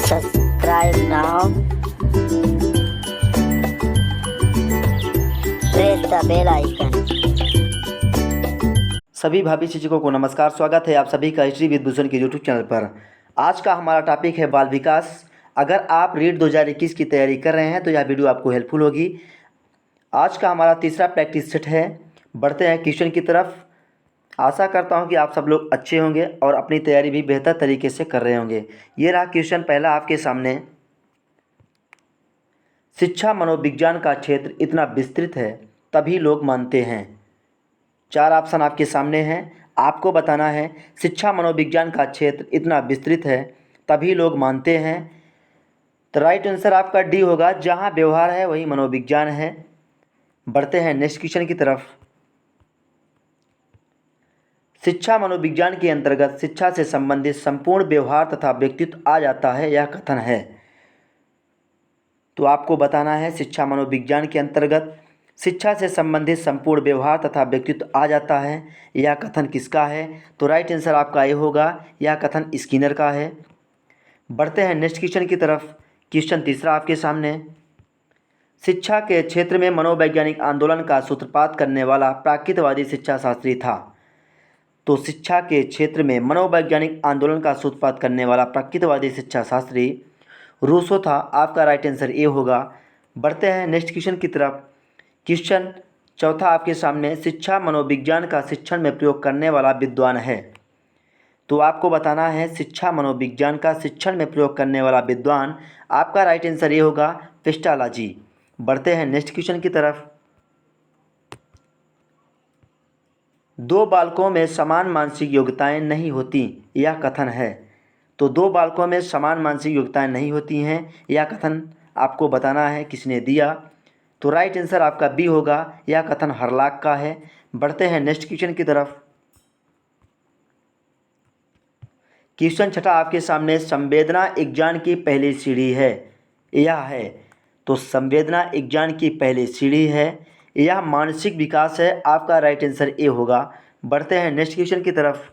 Subscribe now. Press the bell icon. सभी भाभी शिक्षकों को नमस्कार। स्वागत है आप सभी का हिस्ट्री विद भूषण के यूट्यूब चैनल पर। आज का हमारा टॉपिक है बाल विकास। अगर आप रीट 2021 की तैयारी कर रहे हैं तो यह वीडियो आपको हेल्पफुल होगी। आज का हमारा तीसरा प्रैक्टिस सेट है। बढ़ते हैं क्वेश्चन की तरफ। आशा करता हूं कि आप सब लोग अच्छे होंगे और अपनी तैयारी भी बेहतर तरीके से कर रहे होंगे। ये रहा क्वेश्चन पहला आपके सामने। शिक्षा मनोविज्ञान का क्षेत्र इतना विस्तृत है तभी लोग मानते हैं। 4 ऑप्शन आपके सामने हैं। आपको बताना है शिक्षा मनोविज्ञान का क्षेत्र इतना विस्तृत है तभी लोग मानते हैं। तो राइट आंसर आपका डी होगा, जहां व्यवहार है वही मनोविज्ञान है। बढ़ते हैं नेक्स्ट क्वेश्चन की तरफ। शिक्षा मनोविज्ञान के अंतर्गत शिक्षा से संबंधित संपूर्ण व्यवहार तथा व्यक्तित्व आ जाता है, यह कथन है। तो आपको बताना है शिक्षा मनोविज्ञान के अंतर्गत शिक्षा से संबंधित संपूर्ण व्यवहार तथा व्यक्तित्व आ जाता है, यह कथन किसका है। तो राइट आंसर आपका ये होगा, यह कथन स्किनर का है। बढ़ते हैं नेक्स्ट क्वेश्चन की तरफ। क्वेश्चन तीसरा आपके सामने। शिक्षा के क्षेत्र में मनोवैज्ञानिक आंदोलन का सूत्रपात करने वाला प्राकृतवादी शिक्षा शास्त्री था। तो शिक्षा के क्षेत्र में मनोवैज्ञानिक आंदोलन का सूत्रपात करने वाला प्राकृतवादी शिक्षा शास्त्री रूसो था। आपका राइट आंसर ए होगा। बढ़ते हैं नेक्स्ट क्वेश्चन की तरफ। क्वेश्चन चौथा आपके सामने। शिक्षा मनोविज्ञान का शिक्षण में प्रयोग करने वाला विद्वान है। तो आपको बताना है शिक्षा मनोविज्ञान का शिक्षण में प्रयोग करने वाला विद्वान। आपका राइट आंसर ये होगा, पेस्टालॉजी। बढ़ते हैं नेक्स्ट क्वेश्चन की तरफ। दो बालकों में समान मानसिक योग्यताएं नहीं होती, यह कथन है। तो दो बालकों में समान मानसिक योग्यताएं नहीं होती हैं, यह कथन आपको बताना है किसने दिया। तो राइट आंसर आपका बी होगा, यह कथन हरलाक का है। बढ़ते हैं नेक्स्ट क्वेश्चन की तरफ। क्वेश्चन छठा आपके सामने। संवेदना विज्ञान की पहली सीढ़ी है, यह है। तो संवेदना विज्ञान की पहली सीढ़ी है, यह मानसिक विकास है। आपका राइट आंसर ए होगा। बढ़ते हैं नेक्स्ट क्वेश्चन की तरफ।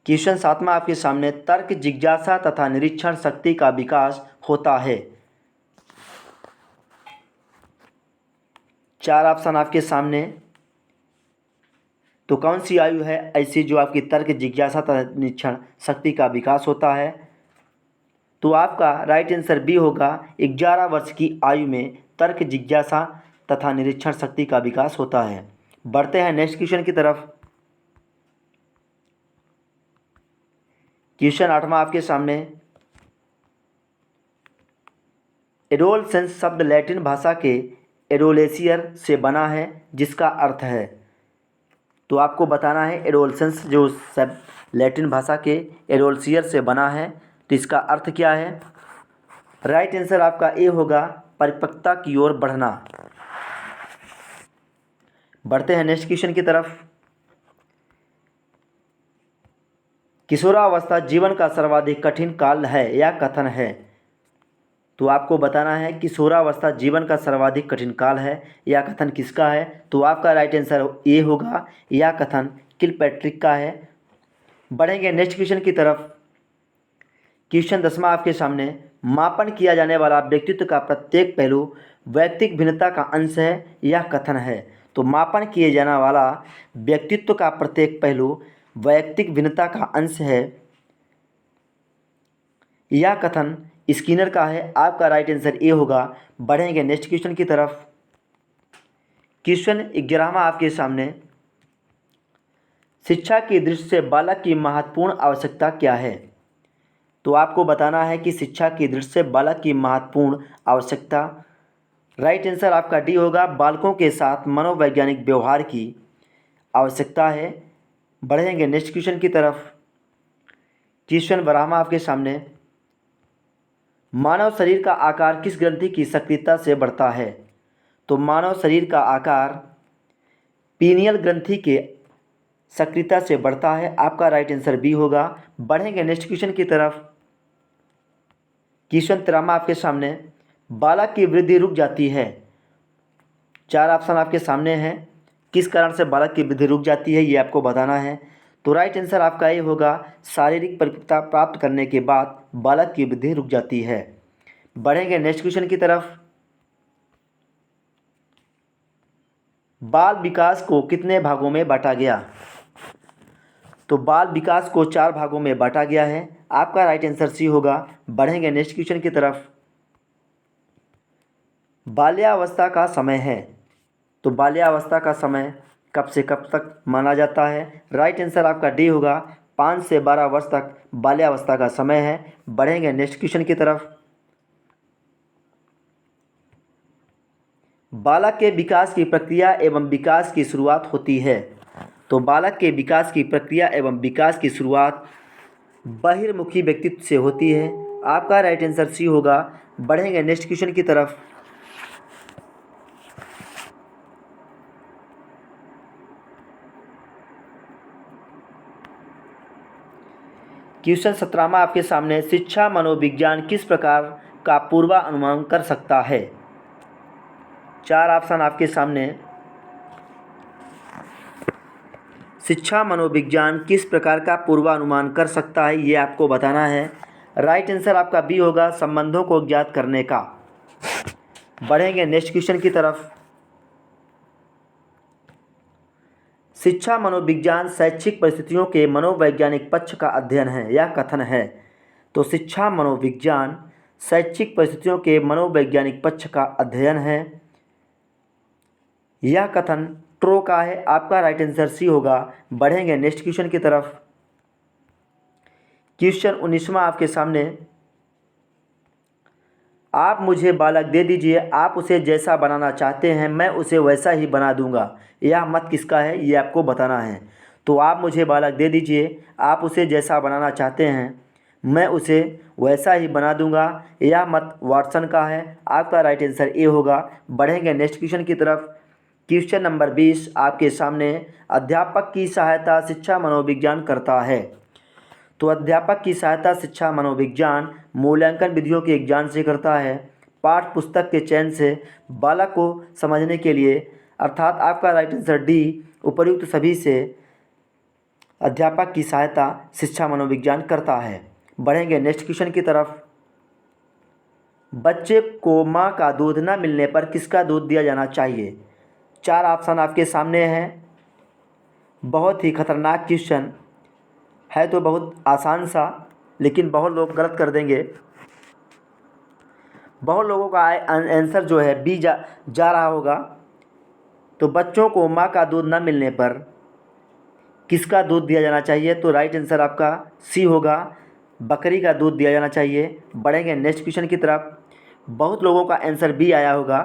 क्वेश्चन सातवां आपके सामने। तर्क, जिज्ञासा तथा निरीक्षण शक्ति का विकास होता है। 4 ऑप्शन आपके सामने। तो कौन सी आयु है ऐसी जो आपकी तर्क, जिज्ञासा तथा निरीक्षण शक्ति का विकास होता है। तो आपका राइट आंसर बी होगा। 11 वर्ष की आयु में तर्क, जिज्ञासा तथा निरीक्षण शक्ति का विकास होता है। बढ़ते हैं नेक्स्ट क्वेश्चन की तरफ। क्वेश्चन 8वां आपके सामने। एडोलसेंस शब्द लैटिन भाषा के एडोलेसियर से बना है, जिसका अर्थ है। तो आपको बताना है एडोलसेंस जो शब्द लैटिन भाषा के एडोलसियर से बना है, तो इसका अर्थ क्या है। राइट आंसर आपका ए होगा, परिपक्वता की ओर बढ़ना। बढ़ते हैं नेक्स्ट क्वेश्चन की तरफ। किशोरावस्था जीवन का सर्वाधिक कठिन काल है, यह कथन है। तो आपको बताना है किशोरावस्था जीवन का सर्वाधिक कठिन काल है, यह कथन किसका है। तो आपका राइट आंसर ए होगा, यह कथन किलपैट्रिक का है। बढ़ेंगे नेक्स्ट क्वेश्चन की तरफ। क्वेश्चन 10वां आपके सामने। मापन किया जाने वाला व्यक्तित्व का प्रत्येक पहलू वैयक्तिक भिन्नता का अंश है, यह कथन है। तो मापन किए जाने वाला व्यक्तित्व का प्रत्येक पहलू वैयक्तिक भिन्नता का अंश है, यह कथन स्किनर का है। आपका राइट आंसर ए होगा। बढ़ेंगे नेक्स्ट क्वेश्चन की तरफ। क्वेश्चन 11वां आपके सामने। शिक्षा की दृष्टि से बालक की महत्वपूर्ण आवश्यकता क्या है। तो आपको बताना है कि शिक्षा की दृष्टि से बालक की महत्वपूर्ण आवश्यकता। राइट आंसर आपका डी होगा, बालकों के साथ मनोवैज्ञानिक व्यवहार की आवश्यकता है। बढ़ेंगे नेक्स्ट क्वेश्चन की तरफ। क्वेश्चन 12वां आपके सामने। मानव शरीर का आकार किस ग्रंथि की सक्रियता से बढ़ता है। तो मानव शरीर का आकार पीनियल ग्रंथि के सक्रियता से बढ़ता है। आपका राइट आंसर बी होगा। बढ़ेंगे नेक्स्ट क्वेश्चन की तरफ। क्वेश्चन 13वां आपके सामने। बालक की वृद्धि रुक जाती है। 4 ऑप्शन आपके सामने हैं। किस कारण से बालक की वृद्धि रुक जाती है, ये आपको बताना है। तो राइट आंसर आपका ये होगा, शारीरिक परिपक्वता प्राप्त करने के बाद बालक की वृद्धि रुक जाती है। बढ़ेंगे नेक्स्ट क्वेश्चन की तरफ। बाल विकास को कितने भागों में बांटा गया? तो बाल विकास को 4 भागों में बांटा गया है। आपका राइट आंसर सी होगा। बढ़ेंगे नेक्स्ट क्वेश्चन की तरफ। बाल्यावस्था का समय है, तो बाल्यावस्था का समय कब से कब तक माना जाता है? राइट आंसर आपका डी होगा। 5 से 12 वर्ष तक बाल्यावस्था का समय है। बढ़ेंगे नेक्स्ट क्वेश्चन की तरफ। बालक के विकास की प्रक्रिया एवं विकास की शुरुआत होती है, तो बालक के विकास की प्रक्रिया एवं विकास की शुरुआत बहिर्मुखी व्यक्तित्व से होती है। आपका राइट आंसर सी होगा। बढ़ेंगे नेक्स्ट क्वेश्चन की तरफ। क्वेश्चन 17वां आपके सामने, शिक्षा मनोविज्ञान किस प्रकार का पूर्वानुमान कर सकता है? 4 ऑप्शन आपके सामने। शिक्षा मनोविज्ञान किस प्रकार का पूर्वानुमान कर सकता है, ये आपको बताना है। राइट आंसर आपका बी होगा, संबंधों को ज्ञात करने का। बढ़ेंगे नेक्स्ट क्वेश्चन की तरफ। शिक्षा मनोविज्ञान शैक्षिक परिस्थितियों के मनोवैज्ञानिक पक्ष का अध्ययन है, यह कथन है। तो शिक्षा मनोविज्ञान शैक्षिक परिस्थितियों के मनोवैज्ञानिक पक्ष का अध्ययन है, यह कथन ट्रो का है। आपका राइट आंसर सी होगा। बढ़ेंगे नेक्स्ट क्वेश्चन की तरफ। क्वेश्चन 19वां आपके सामने, आप मुझे बालक दे दीजिए, आप उसे जैसा बनाना चाहते हैं मैं उसे वैसा ही बना दूंगा, यह मत किसका है, ये आपको बताना है। तो आप मुझे बालक दे दीजिए, आप उसे जैसा बनाना चाहते हैं मैं उसे वैसा ही बना दूंगा, यह मत वाटसन का है। आपका राइट आंसर ए होगा। बढ़ेंगे नेक्स्ट क्वेश्चन की तरफ। क्वेश्चन नंबर 20 आपके सामने, अध्यापक की सहायता शिक्षा मनोविज्ञान करता है। तो अध्यापक की सहायता शिक्षा मनोविज्ञान मूल्यांकन विधियों के ज्ञान से करता है, पाठ पुस्तक के चयन से, बालक को समझने के लिए, अर्थात आपका राइट आंसर डी, उपर्युक्त सभी से अध्यापक की सहायता शिक्षा मनोविज्ञान करता है। बढ़ेंगे नेक्स्ट क्वेश्चन की तरफ। बच्चे को माँ का दूध न मिलने पर किसका दूध दिया जाना चाहिए? 4 ऑप्शन आपके सामने हैं। बहुत ही खतरनाक क्वेश्चन है, तो बहुत आसान सा, लेकिन बहुत लोग गलत कर देंगे। बहुत लोगों का आंसर जो है बी जा रहा होगा। तो बच्चों को माँ का दूध न मिलने पर किसका दूध दिया जाना चाहिए? तो राइट आंसर आपका सी होगा, बकरी का दूध दिया जाना चाहिए। बढ़ेंगे नेक्स्ट क्वेश्चन की तरफ। बहुत लोगों का आंसर बी आया होगा।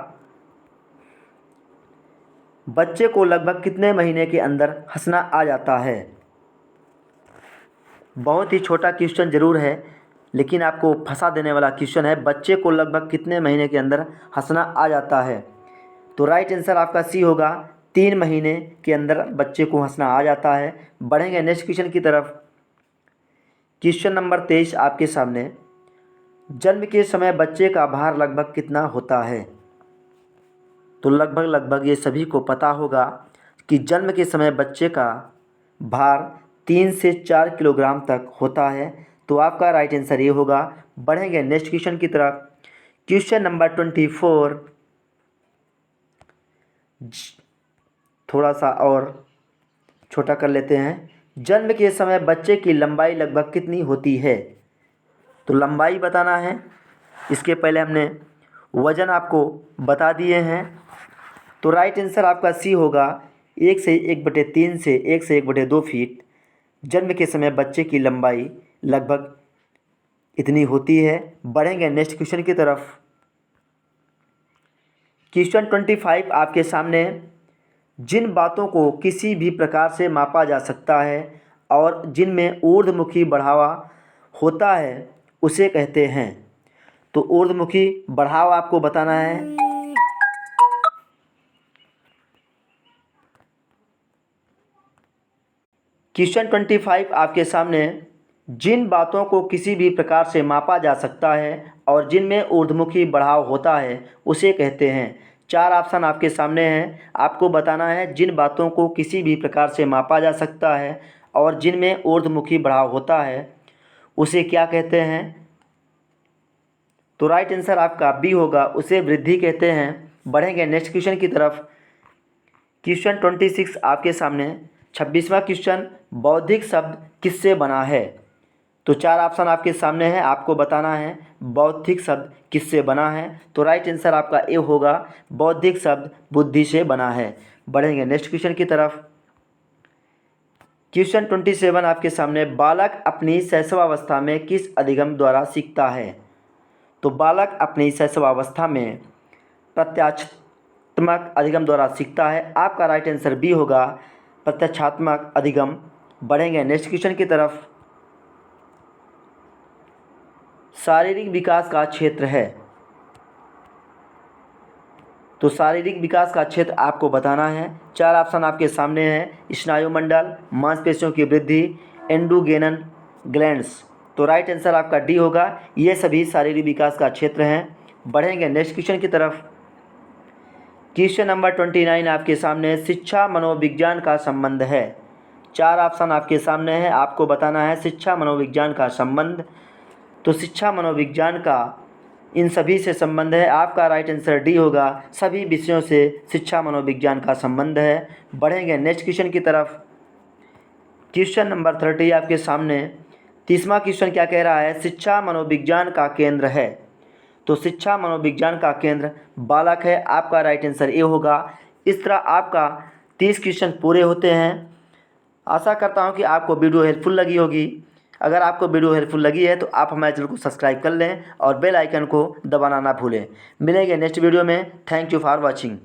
बच्चे को लगभग कितने महीने के अंदर हंसना आ जाता है? बहुत ही छोटा क्वेश्चन ज़रूर है, लेकिन आपको फंसा देने वाला क्वेश्चन है। बच्चे को लगभग कितने महीने के अंदर हंसना आ जाता है? तो राइट आंसर आपका सी होगा, 3 महीने के अंदर बच्चे को हंसना आ जाता है। बढ़ेंगे नेक्स्ट क्वेश्चन की तरफ। क्वेश्चन नंबर 23 आपके सामने, जन्म के समय बच्चे का भार लगभग कितना होता है? तो लगभग ये सभी को पता होगा कि जन्म के समय बच्चे का भार 3 से 4 किलोग्राम तक होता है। तो आपका राइट आंसर ये होगा। बढ़ेंगे नेक्स्ट क्वेश्चन की तरफ। क्वेश्चन नंबर 24 थोड़ा सा और छोटा कर लेते हैं। जन्म के समय बच्चे की लंबाई लगभग कितनी होती है? तो लंबाई बताना है। इसके पहले हमने वज़न आपको बता दिए हैं। तो राइट आंसर आपका सी होगा, 1 से 1/3 से 1 से 1/2 फीट जन्म के समय बच्चे की लंबाई लगभग इतनी होती है। बढ़ेंगे नेक्स्ट क्वेश्चन की तरफ। क्वेश्चन 25 आपके सामने, जिन बातों को किसी भी प्रकार से मापा जा सकता है और जिनमें ऊर्ध्वमुखी बढ़ावा होता है उसे कहते हैं। तो ऊर्ध्वमुखी बढ़ाव आपको बताना है। क्वेश्चन 25 आपके सामने, जिन बातों को किसी भी प्रकार से मापा जा सकता है और जिनमें ऊर्ध्वमुखी बढ़ाव होता है उसे कहते हैं। 4 ऑप्शन आपके सामने हैं। आपको बताना है जिन बातों को किसी भी प्रकार से मापा जा सकता है और जिनमें ऊर्ध्वमुखी बढ़ाव होता है उसे क्या कहते हैं? तो राइट आंसर आपका बी होगा, उसे वृद्धि कहते हैं। बढ़ेंगे नेक्स्ट क्वेश्चन की तरफ। क्वेश्चन 26 आपके सामने। 26वां क्वेश्चन, बौद्धिक शब्द किससे बना है? तो 4 ऑप्शन आपके सामने है, आपको बताना है बौद्धिक शब्द किससे बना है। तो राइट आंसर आपका ए होगा, बौद्धिक शब्द बुद्धि से बना है। बढ़ेंगे नेक्स्ट क्वेश्चन की तरफ। क्वेश्चन 27 आपके सामने, बालक अपनी शैशवावस्था में किस अधिगम द्वारा सीखता है? तो बालक अपनी शैशवावस्था में प्रत्यात्मक अधिगम द्वारा सीखता है। आपका राइट आंसर बी होगा, प्रत्यात्मक अधिगम। बढ़ेंगे नेक्स्ट क्वेश्चन की तरफ। शारीरिक विकास का क्षेत्र है, तो शारीरिक विकास का क्षेत्र आपको बताना है। 4 ऑप्शन आपके सामने हैं, स्नायुमंडल, मांसपेशियों की वृद्धि, एंडोगेनल ग्लैंड्स। तो राइट आंसर आपका डी होगा, ये सभी शारीरिक विकास का क्षेत्र हैं। बढ़ेंगे नेक्स्ट क्वेश्चन की तरफ। क्वेश्चन नंबर 29 आपके सामने, शिक्षा मनोविज्ञान का संबंध है। 4 ऑप्शन आपके सामने है, आपको बताना है शिक्षा मनोविज्ञान का संबंध। तो शिक्षा मनोविज्ञान का इन सभी से संबंध है। आपका राइट आंसर डी होगा, सभी विषयों से शिक्षा मनोविज्ञान का संबंध है। बढ़ेंगे नेक्स्ट क्वेश्चन की तरफ। क्वेश्चन नंबर 30 आपके सामने। 30वां क्वेश्चन क्या कह रहा है? शिक्षा मनोविज्ञान का केंद्र है। तो शिक्षा मनोविज्ञान का केंद्र बालक है। आपका राइट आंसर ए होगा। इस तरह आपका 30 क्वेश्चन पूरे होते हैं। आशा करता हूं कि आपको वीडियो हेल्पफुल लगी होगी। अगर आपको वीडियो हेल्पफुल लगी है तो आप हमारे चैनल को सब्सक्राइब कर लें और बेल आइकन को दबाना ना भूलें। मिलेंगे नेक्स्ट वीडियो में। Thank you for watching.